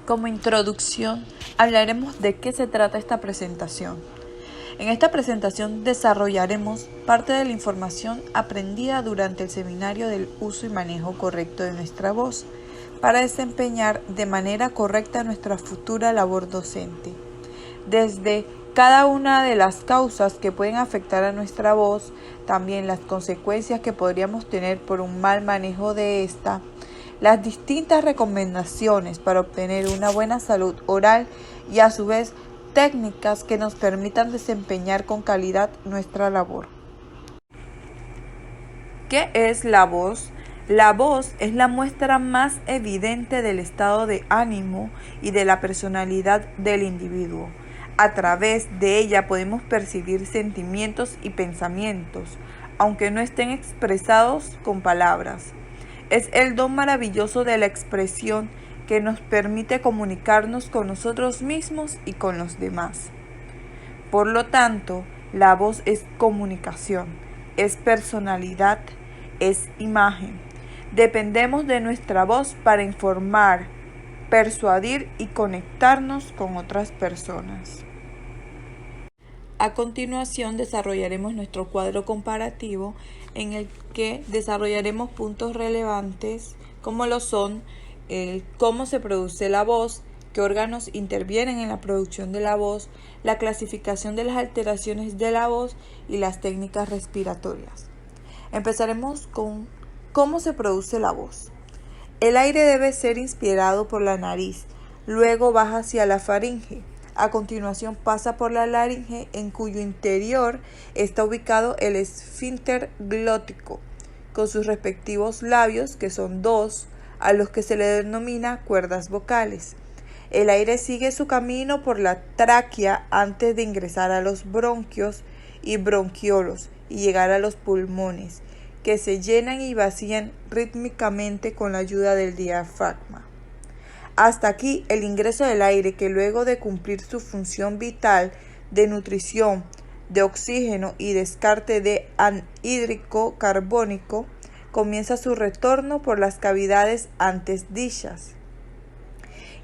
Como introducción, hablaremos de qué se trata esta presentación. En esta presentación desarrollaremos parte de la información aprendida durante el seminario del uso y manejo correcto de nuestra voz para desempeñar de manera correcta nuestra futura labor docente. Desde cada una de las causas que pueden afectar a nuestra voz, también las consecuencias que podríamos tener por un mal manejo de esta, las distintas recomendaciones para obtener una buena salud oral y a su vez técnicas que nos permitan desempeñar con calidad nuestra labor. ¿Qué es la voz? La voz es la muestra más evidente del estado de ánimo y de la personalidad del individuo. A través de ella podemos percibir sentimientos y pensamientos, aunque no estén expresados con palabras. Es el don maravilloso de la expresión que nos permite comunicarnos con nosotros mismos y con los demás. Por lo tanto, la voz es comunicación, es personalidad, es imagen. Dependemos de nuestra voz para informar, persuadir y conectarnos con otras personas. A continuación desarrollaremos nuestro cuadro comparativo en el que desarrollaremos puntos relevantes como lo son cómo se produce la voz, qué órganos intervienen en la producción de la voz, la clasificación de las alteraciones de la voz y las técnicas respiratorias. Empezaremos con cómo se produce la voz. El aire debe ser inspirado por la nariz, luego baja hacia la faringe. A continuación pasa por la laringe, en cuyo interior está ubicado el esfínter glótico, con sus respectivos labios, que son dos, a los que se le denomina cuerdas vocales. El aire sigue su camino por la tráquea antes de ingresar a los bronquios y bronquiolos y llegar a los pulmones, que se llenan y vacían rítmicamente con la ayuda del diafragma. Hasta aquí el ingreso del aire, que luego de cumplir su función vital de nutrición, de oxígeno y descarte de anhídrico carbónico, comienza su retorno por las cavidades antes dichas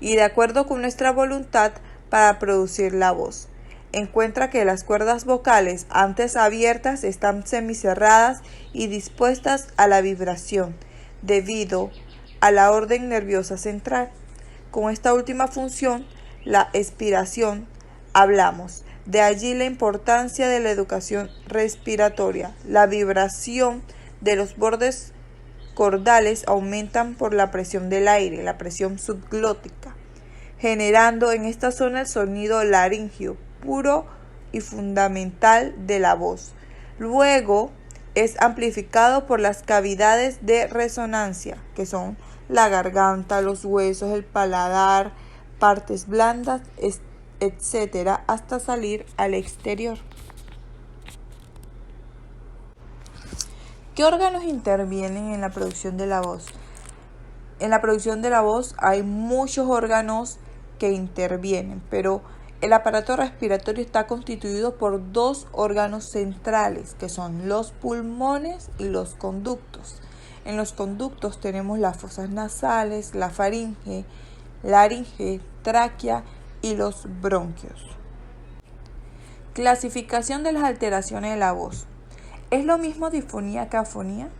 y de acuerdo con nuestra voluntad para producir la voz. Encuentra que las cuerdas vocales antes abiertas están semicerradas y dispuestas a la vibración debido a la orden nerviosa central. Con esta última función, la expiración, hablamos. De allí la importancia de la educación respiratoria. La vibración de los bordes cordales aumentan por la presión del aire, la presión subglótica, generando en esta zona el sonido laríngeo, puro y fundamental de la voz. Luego es amplificado por las cavidades de resonancia, que son la garganta, los huesos, el paladar, partes blandas, etc., hasta salir al exterior. ¿Qué órganos intervienen en la producción de la voz? En la producción de la voz hay muchos órganos que intervienen, pero el aparato respiratorio está constituido por dos órganos centrales, que son los pulmones y los conductos. En los conductos tenemos las fosas nasales, la faringe, laringe, tráquea y los bronquios. Clasificación de las alteraciones de la voz. ¿Es lo mismo disfonía que afonía?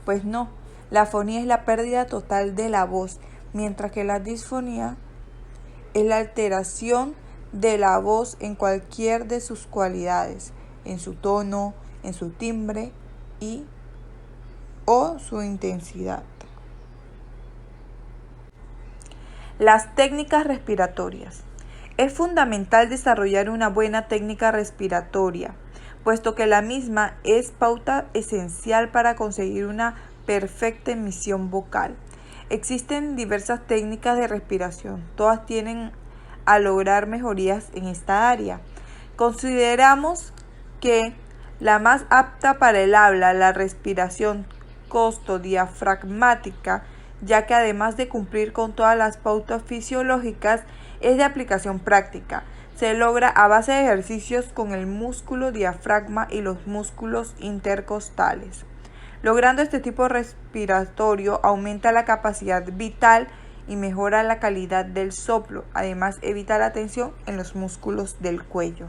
Pues no, la afonía es la pérdida total de la voz, mientras que la disfonía es la alteración de la voz en cualquier de sus cualidades, en su tono, en su timbre o su intensidad. Las técnicas respiratorias. Es fundamental desarrollar una buena técnica respiratoria, puesto que la misma es pauta esencial para conseguir una perfecta emisión vocal. Existen diversas técnicas de respiración, todas tienden a lograr mejorías en esta área. Consideramos que la más apta para el habla, la respiración costodiafragmática, ya que además de cumplir con todas las pautas fisiológicas, es de aplicación práctica. Se logra a base de ejercicios con el músculo diafragma y los músculos intercostales. Logrando este tipo respiratorio aumenta la capacidad vital y mejora la calidad del soplo. Además, evita la tensión en los músculos del cuello.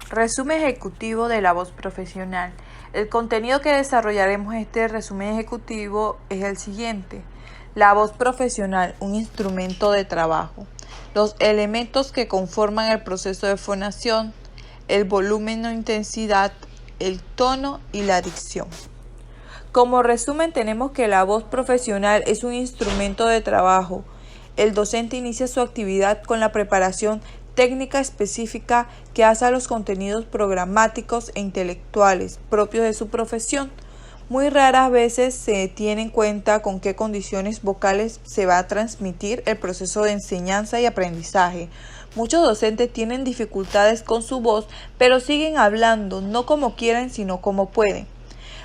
Resumen ejecutivo de la voz profesional. El contenido que desarrollaremos en este resumen ejecutivo es el siguiente. La voz profesional, un instrumento de trabajo. Los elementos que conforman el proceso de fonación, el volumen o intensidad, el tono y la dicción. Como resumen, tenemos que la voz profesional es un instrumento de trabajo. El docente inicia su actividad con la preparación técnica específica que hace a los contenidos programáticos e intelectuales propios de su profesión. Muy raras veces se tiene en cuenta con qué condiciones vocales se va a transmitir el proceso de enseñanza y aprendizaje. Muchos docentes tienen dificultades con su voz, pero siguen hablando no como quieren, sino como pueden.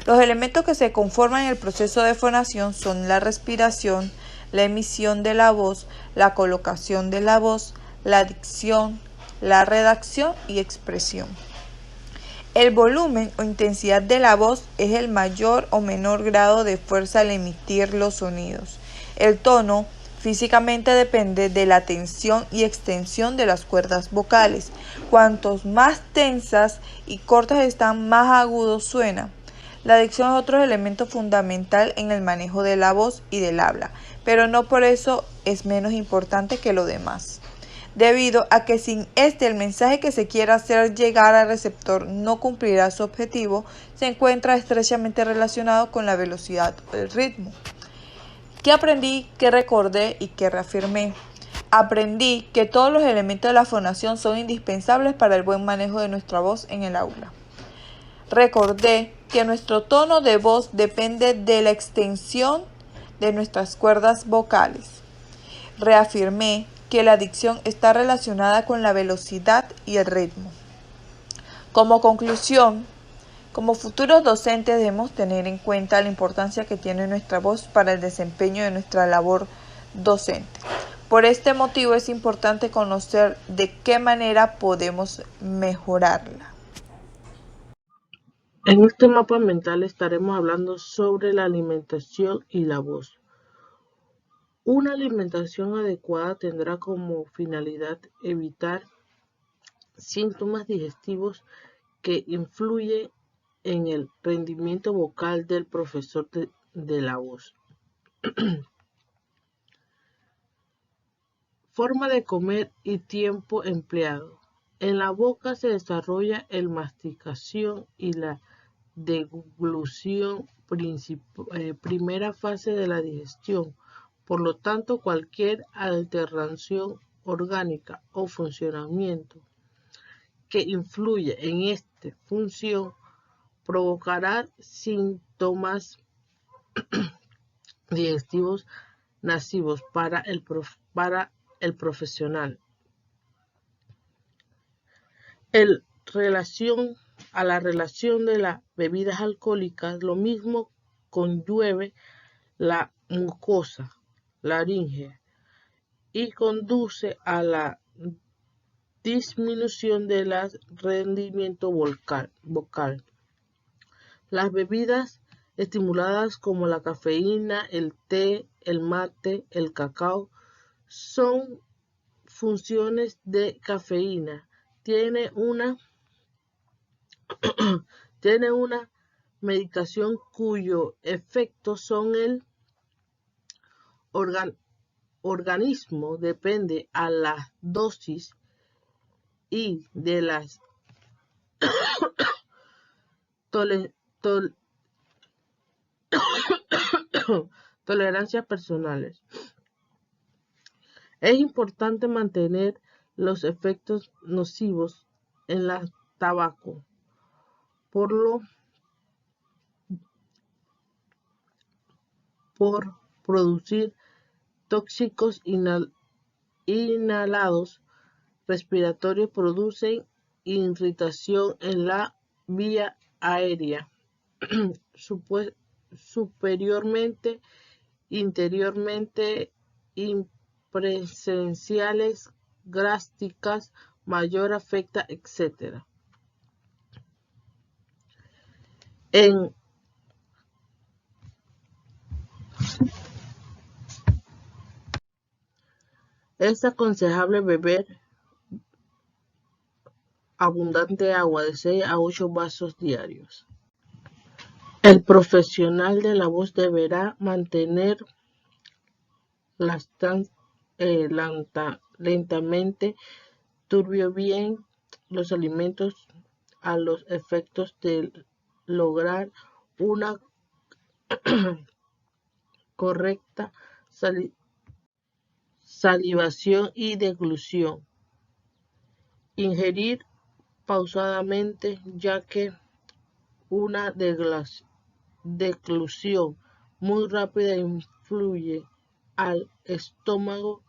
Los elementos que se conforman en el proceso de fonación son la respiración, la emisión de la voz, la colocación de la voz, la dicción, la redacción y expresión. El volumen o intensidad de la voz es el mayor o menor grado de fuerza al emitir los sonidos. El tono físicamente depende de la tensión y extensión de las cuerdas vocales. Cuantos más tensas y cortas están, más agudos suenan. La dicción es otro elemento fundamental en el manejo de la voz y del habla, pero no por eso es menos importante que lo demás, debido a que sin este el mensaje que se quiera hacer llegar al receptor no cumplirá su objetivo. Se encuentra estrechamente relacionado con la velocidad o el ritmo. ¿Qué aprendí, qué recordé y qué reafirmé? Aprendí que todos los elementos de la fonación son indispensables para el buen manejo de nuestra voz en el aula. Recordé que nuestro tono de voz depende de la extensión de nuestras cuerdas vocales. Reafirmé que la dicción está relacionada con la velocidad y el ritmo. Como conclusión, como futuros docentes debemos tener en cuenta la importancia que tiene nuestra voz para el desempeño de nuestra labor docente. Por este motivo es importante conocer de qué manera podemos mejorarla. En este mapa mental estaremos hablando sobre la alimentación y la voz. Una alimentación adecuada tendrá como finalidad evitar síntomas digestivos que influyen en el rendimiento vocal del profesor de la voz. Forma de comer y tiempo empleado. En la boca se desarrolla la masticación y la deglución, primera fase de la digestión. Por lo tanto, cualquier alteración orgánica o funcionamiento que influya en esta función provocará síntomas digestivos nocivos para el profesional. A la relación de las bebidas alcohólicas, lo mismo conlleva la mucosa laríngea y conduce a la disminución del rendimiento vocal. Las bebidas estimuladas como la cafeína, el té, el mate, el cacao son funciones de cafeína. Tiene una medicación cuyo efecto sobre el organismo depende a la dosis y de las tolerancias personales. Es importante mantener los efectos nocivos en el tabaco por producir tóxicos inhalados respiratorios, producen irritación en la vía aérea superiormente, interiormente, impresenciales, gástricas, mayor afecta, etc. En Es aconsejable beber abundante agua de 6 a 8 vasos diarios. El profesional de la voz deberá mantener lentamente turbio bien los alimentos a los efectos de lograr una correcta salivación y deglución. Ingerir pausadamente, ya que una deglución muy rápida influye al estómago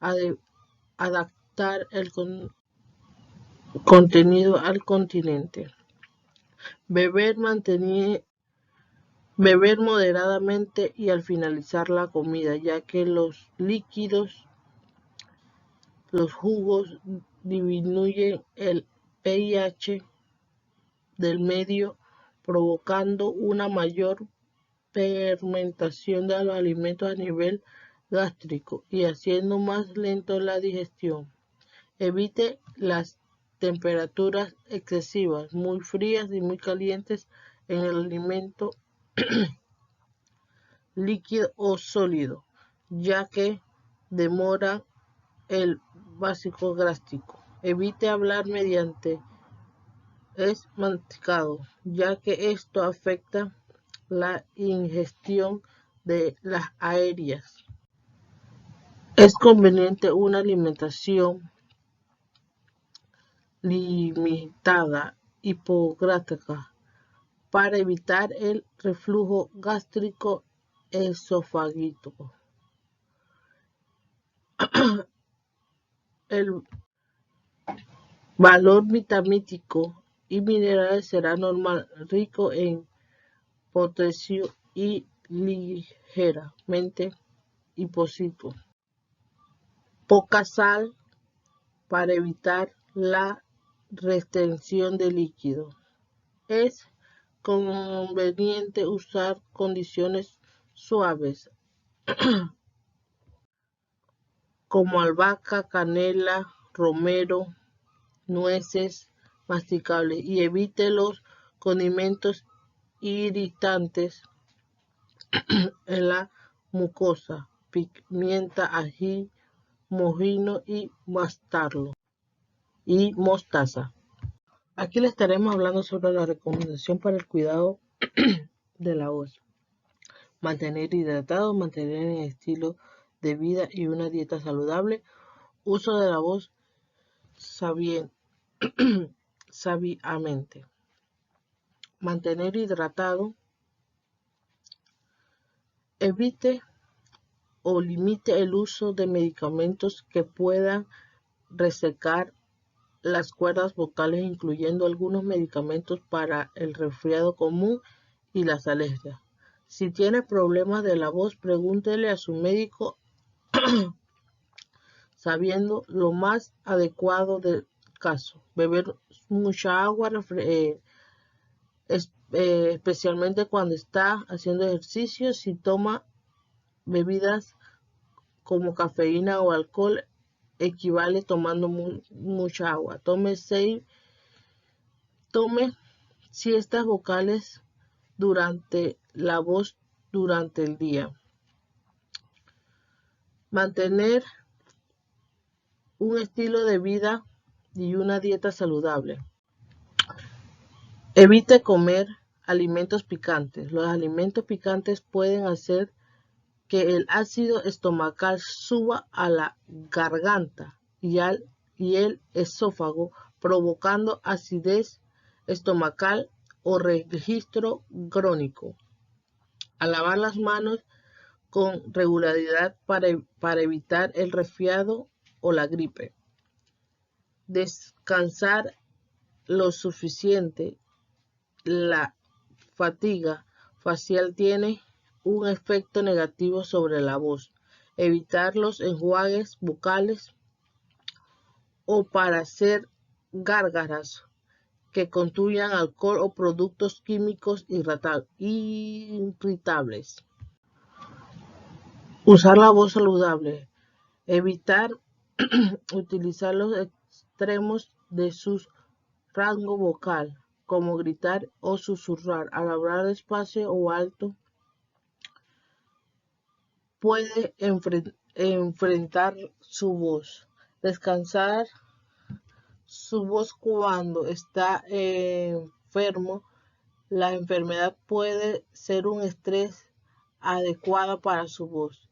a adaptar el contenido al continente. Beber moderadamente y al finalizar la comida, ya que los líquidos, los jugos disminuyen el pH del medio, provocando una mayor fermentación de los alimentos a nivel gástrico y haciendo más lento la digestión. Evite las temperaturas excesivas, muy frías y muy calientes en el alimento líquido o sólido, ya que demora el básico gástrico. Evite hablar mediante es masticado, ya que esto afecta la ingestión de las aéreas. Es conveniente una alimentación limitada hipogláctica para evitar el reflujo gástrico esofágico. El valor vitamínico y minerales será normal, rico en potasio y ligeramente hipóxico. Poca sal para evitar la retención de líquido. Es conveniente usar condiciones suaves como albahaca, canela, romero, nueces masticables y evite los condimentos irritantes en la mucosa, pimienta, ají, mojino y mostaza. Aquí le estaremos hablando sobre la recomendación para el cuidado de la voz. Mantener hidratado, mantener el estilo de vida y una dieta saludable. Uso de la voz sabiamente. Mantener hidratado. Evite o limite el uso de medicamentos que puedan resecar las cuerdas vocales, incluyendo algunos medicamentos para el resfriado común y las alergias. Si tiene problemas de la voz, pregúntele a su médico sabiendo lo más adecuado del caso. Beber mucha agua, especialmente cuando está haciendo ejercicio. Si toma bebidas como cafeína o alcohol, equivale tomando mucha agua. Tome siestas vocales durante la voz durante el día. Mantener un estilo de vida y una dieta saludable. Evite comer alimentos picantes. Los alimentos picantes pueden hacer que el ácido estomacal suba a la garganta y el esófago, provocando acidez estomacal o registro crónico. A lavar las manos con regularidad para evitar el resfriado o la gripe. Descansar lo suficiente. La fatiga facial tiene un efecto negativo sobre la voz. Evitar los enjuagues bucales o para hacer gárgaras que contengan alcohol o productos químicos irritables. Usar la voz saludable. Evitar utilizar los extremos de su rango vocal, como gritar o susurrar. Al hablar despacio o alto, puede enfrentar su voz. Descansar su voz cuando está enfermo. La enfermedad puede ser un estrés adecuado para su voz.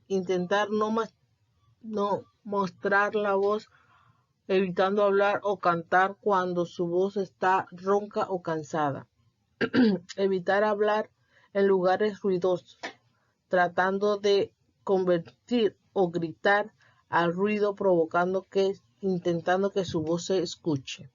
Intentar no mostrar la voz, evitando hablar o cantar cuando su voz está ronca o cansada. Evitar hablar en lugares ruidosos, tratando de convertir o gritar al ruido, intentando que su voz se escuche.